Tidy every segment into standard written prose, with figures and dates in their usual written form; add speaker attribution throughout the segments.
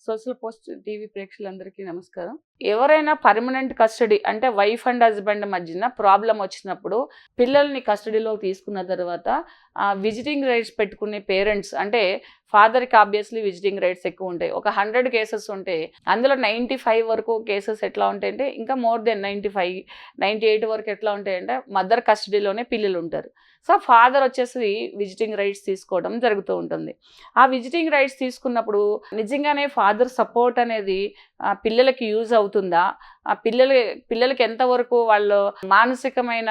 Speaker 1: Social post TV ప్రేక్షకులందరికీ నమస్కారం. ఎవరైనా పర్మనెంట్ కస్టడీ అంటే వైఫ్ అండ్ హస్బెండ్ మధ్యన ప్రాబ్లం వచ్చినప్పుడు పిల్లల్ని కస్టడీలోకి తీసుకున్న తర్వాత విజిటింగ్ రైట్స్ పెట్టుకునే పేరెంట్స్ అంటే ఫాదర్కి ఆబ్వియస్లీ విజిటింగ్ రైట్స్ ఎక్కువ ఉంటాయి. ఒక 100 కేసెస్ ఉంటాయి, అందులో 95 వరకు కేసెస్ ఎట్లా ఉంటాయంటే ఇంకా మోర్ దెన్ 95, 98 వరకు ఎట్లా ఉంటాయంటే మదర్ కస్టడీలోనే పిల్లలు ఉంటారు. సో ఫాదర్ వచ్చేసి విజిటింగ్ రైట్స్ తీసుకోవడం జరుగుతూ ఉంటుంది. ఆ విజిటింగ్ రైట్స్ తీసుకున్నప్పుడు నిజంగానే ఫాదర్ సపోర్ట్ అనేది పిల్లలకి యూజ్ అవుతుందా, ఆ పిల్లలకి ఎంతవరకు వాళ్ళు మానసికమైన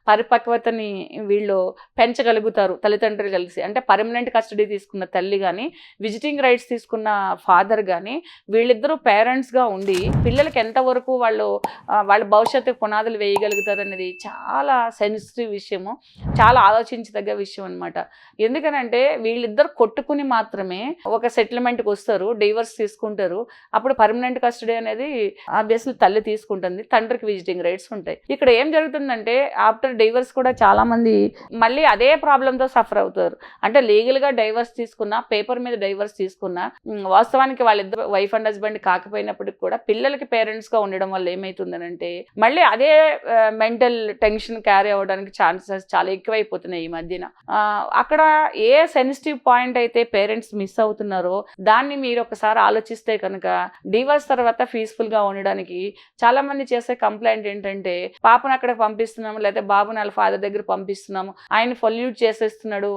Speaker 1: పరిపక్వతని వీళ్ళు పెంచగలుగుతారు తల్లిదండ్రులు కలిసి. అంటే పర్మనెంట్ కస్టడీ తీసుకున్న తల్లి కానీ విజిటింగ్ రైట్స్ తీసుకున్న ఫాదర్ కానీ వీళ్ళిద్దరూ పేరెంట్స్గా ఉండి పిల్లలకి ఎంతవరకు వాళ్ళ భవిష్యత్తు పునాదులు వేయగలుగుతారు అనేది చాలా సెన్సిటివ్ విషయము, చాలా ఆలోచించదగ్గ విషయం అనమాట. ఎందుకనంటే వీళ్ళిద్దరు కొట్టుకుని మాత్రమే ఒక సెటిల్మెంట్కి వస్తారు, డివోర్స్ తీసుకుంటారు. అప్పుడు పర్మనెంట్ కస్టడీ అనేది ఆబ్వియస్లీ తల్లి తీసుకుంటుంది, తండ్రికి విజిటింగ్ రైట్స్ ఉంటాయి. ఇక్కడ ఏం జరుగుతుందంటే ఆఫ్టర్ డివోర్స్ కూడా చాలా మంది మళ్ళీ అదే ప్రాబ్లంతో సఫర్ అవుతారు. అంటే లీగల్గా డైవర్స్ తీసుకున్నా, పేపర్ మీద డైవర్స్ తీసుకున్నా, వాస్తవానికి వాళ్ళిద్దరు వైఫ్ అండ్ హస్బెండ్ కాకపోయినప్పటికి కూడా పిల్లలకి పేరెంట్స్గా ఉండడం వల్ల ఏమవుతుందనంటే మళ్ళీ అదే మెంటల్ టెన్షన్ క్యారీ అవ్వడానికి ఛాన్సెస్ చాలా ఎక్కువైపోతున్నాయి ఈ మధ్యన. అక్కడ ఏ సెన్సిటివ్ పాయింట్ అయితే పేరెంట్స్ మిస్ అవుతున్నారో దాన్ని మీరు ఒకసారి ఆలోచిస్తే కనుక డివోర్స్ తర్వాత పీస్ఫుల్గా ఉండడానికి చాలా మంది చేసే కంప్లైంట్ ఏంటంటే పాపను అక్కడ పంపిస్తున్నాము, లేకపోతే బాబుని వాళ్ళ ఫాదర్ దగ్గర పంపిస్తున్నాము, ఆయన పొల్యూట్ చేసేస్తున్నాడు,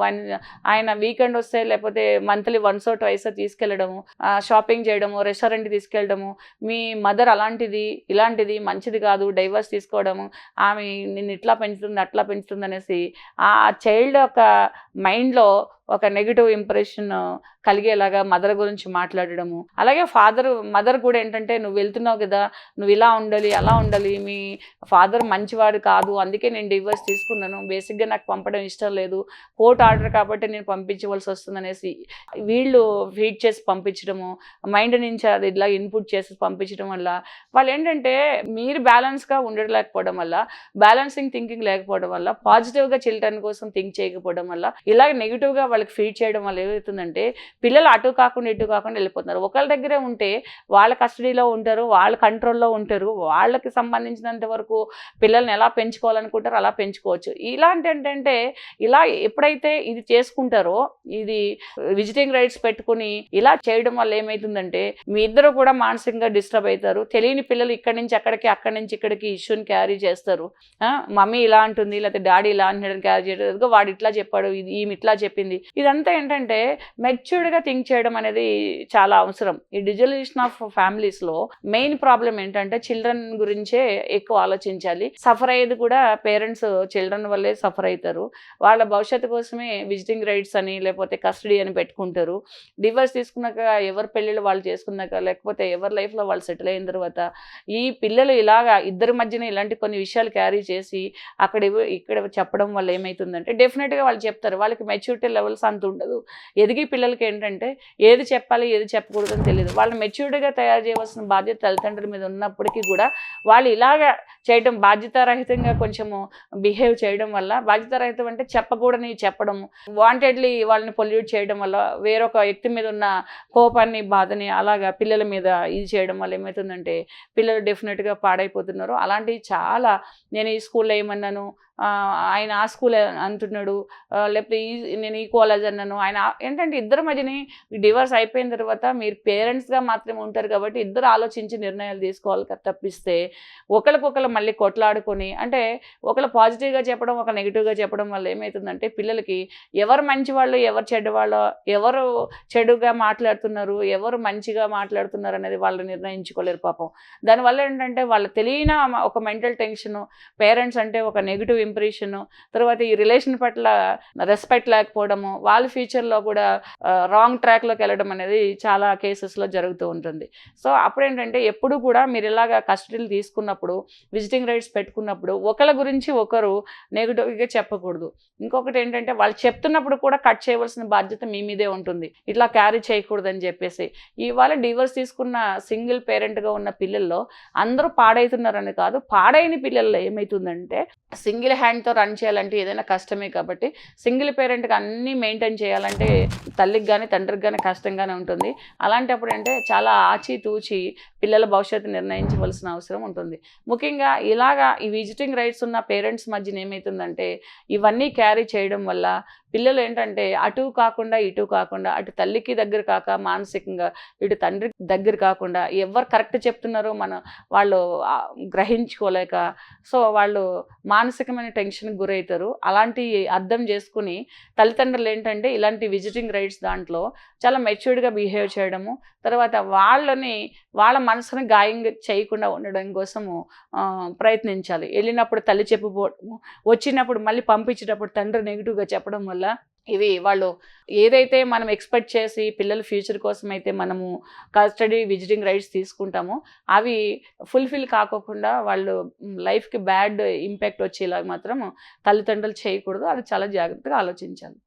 Speaker 1: ఆయన వీకెండ్ వస్తే లేకపోతే మంత్లీ వన్స్ ఆర్ ట్వైస్ తీసుకెళ్లడము, షాపింగ్ చేయడము, రెస్టారెంట్ తీసుకెళ్ళడము, మీ మదర్ అలాంటిది ఇలాంటిది మంచిది కాదు, డైవర్స్ తీసుకోవడము, ఆమె నిన్ను ఇట్లా పెంచుతుంది అట్లా పెంచుతుంది అనేసి ఆ చైల్డ్ యొక్క మైండ్లో ఒక నెగిటివ్ ఇంప్రెషన్ కలిగేలాగా మదర్ గురించి మాట్లాడడము. అలాగే మదర్ కూడా ఏంటంటే నువ్వు వెళ్తున్నావు కదా, నువ్వు ఇలా ఉండాలి అలా ఉండాలి, మీ ఫాదర్ మంచివాడు కాదు, అందుకే నేను డివోర్స్ తీసుకున్నాను, బేసిక్గా నాకు పంపడం ఇష్టం లేదు, కోర్టు ఆర్డర్ కాబట్టి నేను పంపించవలసి వస్తుంది అనేసి వీళ్ళు ఫీడ్ చేసి పంపించడము, మైండ్ నుంచి అది ఇలా ఇన్పుట్ చేసి పంపించడం వల్ల వాళ్ళు ఏంటంటే మీరు బ్యాలెన్స్గా ఉండలేకపోవడం వల్ల, బ్యాలెన్సింగ్ థింకింగ్ లేకపోవడం వల్ల, పాజిటివ్గా చిల్డ్రన్ కోసం థింక్ చేయకపోవడం వల్ల, ఇలాగ నెగిటివ్గా వాళ్ళకి ఫీడ్ చేయడం వల్ల ఏమవుతుందంటే పిల్లలు అటు కాకుండా ఇటు కాకుండా వెళ్ళిపోతున్నారు. ఒకళ్ళ దగ్గరే ఉంటే వాళ్ళ కస్టడీలో ఉంటారు, వాళ్ళ కంట్రోల్లో ఉంటారు, వాళ్ళకి సంబంధించినంత వరకు పిల్లల్ని ఎలా పెంచుకోవాలనుకుంటారో అలా పెంచుకోవచ్చు. ఇలాంటి ఏంటంటే ఇలా ఎప్పుడైతే ఇది చేసుకుంటారో, ఇది విజిటింగ్ రైట్స్ పెట్టుకుని ఇలా చేయడం వల్ల ఏమవుతుందంటే మీ ఇద్దరు కూడా మానసికంగా డిస్టర్బ్ అవుతారు. తెలియని పిల్లలు ఇక్కడి నుంచి అక్కడికి, అక్కడి నుంచి ఇక్కడికి ఇష్యూని క్యారీ చేస్తారు. మమ్మీ ఇలా అంటుంది, లేకపోతే డాడీ ఇలా అంటున్నాడని క్యారీ చేయడం, వాడు ఇట్లా చెప్పాడు, ఈమె ఇట్లా చెప్పింది. ఇదంతా ఏంటంటే మెచ్యూర్డ్గా థింక్ చేయడం అనేది చాలా అవసరం. ఈ డిజల్యూషన్ ఆఫ్ ఫ్యామిలీస్లో మెయిన్ ప్రాబ్లం ఏంటంటే చిల్డ్రన్ గురించే ఎక్కువ ఆలోచించాలి. సఫర్ అయ్యేది కూడా పేరెంట్స్ చిల్డ్రన్ వల్లే సఫర్ అవుతారు. వాళ్ళ భవిష్యత్తు కోసమే విజిటింగ్ రైట్స్ అని లేకపోతే కస్టడీ అని పెట్టుకుంటారు. డివోర్స్ తీసుకున్నాక ఎవరి పెళ్ళిళ్ళు వాళ్ళు చేసుకున్నాక, లేకపోతే ఎవరి లైఫ్లో వాళ్ళు సెటిల్ అయిన తర్వాత ఈ పిల్లలు ఇలాగా ఇద్దరి మధ్యన ఇలాంటి కొన్ని విషయాలు క్యారీ చేసి ఇక్కడ చెప్పడం వల్ల ఏమవుతుందంటే డెఫినెట్గా వాళ్ళు చెప్తారు. వాళ్ళకి మెచ్యూరిటీ లెవెల్స్ అంత ఉండదు. ఎదిగి పిల్లలకి ఏంటంటే ఏది చెప్పాలి ఏది చెప్పకూడదని తెలియదు. వాళ్ళని మెచ్యూర్డ్గా తయారు చేయవలసిన బాధ్యత తల్లిదండ్రుల మీద ఉన్నప్పటికీ కూడా వాళ్ళు ఇలాగ చేయడం, బాధ్యతారహితంగా కొంచెము బిహేవ్ చేయడం వల్ల, బాధ్యతారహితం అంటే చెప్పకూడని చెప్పడము, వాంటెడ్లీ వాళ్ళని పొల్యూట్ చేయడం వల్ల, వేరొక వ్యక్తి మీద ఉన్న కోపాన్ని బాధని అలాగా పిల్లల మీద ఇది చేయడం వల్ల ఏమవుతుందంటే పిల్లలు డెఫినెట్గా పాడైపోతున్నారు. అలాంటివి చాలా. నేను ఈ స్కూల్లో ఏమన్నాను, ఆయన ఆ స్కూల్ అంటున్నాడు, లేకపోతే నేను ఈ కాలేజ్ అన్నాను, ఆయన ఏంటంటే ఇద్దరి మధ్యని డివోర్స్ అయిపోయిన తర్వాత మీరు పేరెంట్స్గా మాత్రమే ఉంటారు కాబట్టి ఇద్దరు ఆలోచించి నిర్ణయాలు తీసుకోవాలి తప్పిస్తే ఒకరికొకరు మళ్ళీ కొట్లాడుకొని, అంటే ఒకరు పాజిటివ్గా చెప్పడం ఒక నెగిటివ్గా చెప్పడం వల్ల ఏమవుతుందంటే పిల్లలకి ఎవరు మంచివాళ్ళు ఎవరు చెడ్డవాళ్ళు, ఎవరు చెడుగా మాట్లాడుతున్నారు ఎవరు మంచిగా మాట్లాడుతున్నారు అనేది వాళ్ళు నిర్ణయించుకోలేరు పాపం. దానివల్ల ఏంటంటే వాళ్ళు తెలియని ఒక మెంటల్ టెన్షను, పేరెంట్స్ అంటే ఒక నెగిటివ్ ఇంప్రెషను, తర్వాత ఈ రిలేషన్ పట్ల రెస్పెక్ట్ లేకపోవడము, వాళ్ళ ఫ్యూచర్లో కూడా రాంగ్ ట్రాక్లోకి వెళ్ళడం అనేది చాలా కేసెస్లో జరుగుతూ ఉంటుంది. సో అప్పుడేంటంటే ఎప్పుడు కూడా మీరు ఇలాగా కస్టడీలు తీసుకున్నప్పుడు, విజిటింగ్ రైట్స్ పెట్టుకున్నప్పుడు ఒకళ్ళ గురించి ఒకరు నెగిటివ్గా చెప్పకూడదు. ఇంకొకటి ఏంటంటే వాళ్ళు చెప్తున్నప్పుడు కూడా కట్ చేయవలసిన బాధ్యత మీ మీదే ఉంటుంది, ఇట్లా క్యారీ చేయకూడదని చెప్పేసి. ఇవాళ డివోర్స్ తీసుకున్న సింగిల్ పేరెంట్గా ఉన్న పిల్లల్లో అందరూ పాడవుతున్నారని కాదు, పాడైన పిల్లల్లో ఏమవుతుందంటే సింగిల్ సింగిల్ హ్యాండ్తో రన్ చేయాలంటే ఏదైనా కష్టమే. కాబట్టి సింగిల్ పేరెంట్కి అన్నీ మెయింటైన్ చేయాలంటే తల్లికి కానీ తండ్రికి కానీ కష్టంగానే ఉంటుంది. అలాంటప్పుడు అంటే చాలా ఆచితూచి పిల్లల భవిష్యత్తు నిర్ణయించవలసిన అవసరం ఉంటుంది. ముఖ్యంగా ఇలాగా ఈ విజిటింగ్ రైట్స్ ఉన్న పేరెంట్స్ మధ్యన ఏమవుతుందంటే ఇవన్నీ క్యారీ చేయడం వల్ల పిల్లలు ఏంటంటే అటు కాకుండా ఇటు కాకుండా, అటు తల్లికి దగ్గర కాక మానసికంగా, ఇటు తండ్రికి దగ్గర కాకుండా, ఎవరు కరెక్ట్ చెప్తున్నారో వాళ్ళు గ్రహించుకోలేక సో వాళ్ళు మానసికమైన టెన్షన్కి గురవుతారు. అలాంటి అర్థం చేసుకుని తల్లిదండ్రులు ఏంటంటే ఇలాంటి విజిటింగ్ రైట్స్ దాంట్లో చాలా మెచ్యూర్డ్గా బిహేవ్ చేయడము, తర్వాత వాళ్ళ మనసుని గాయం చేయకుండా ఉండడం కోసము ప్రయత్నించాలి. వెళ్ళినప్పుడు తల్లి చెప్పిపోవడము, వచ్చినప్పుడు మళ్ళీ పంపించేటప్పుడు తండ్రి నెగిటివ్గా చెప్పడం వల్ల ఇవి వాళ్ళు ఏదైతే మనం ఎక్స్పెక్ట్ చేసి పిల్లల ఫ్యూచర్ కోసం అయితే మనము కస్టడీ విజిటింగ్ రైట్స్ తీసుకుంటామో అవి ఫుల్ఫిల్ కాకోకుండా వాళ్ళు లైఫ్కి బ్యాడ్ ఇంపాక్ట్ వచ్చేలాగా మాత్రం తల్లిదండ్రులు చేయకూడదు. అది చాలా జాగ్రత్తగా ఆలోచించాలి.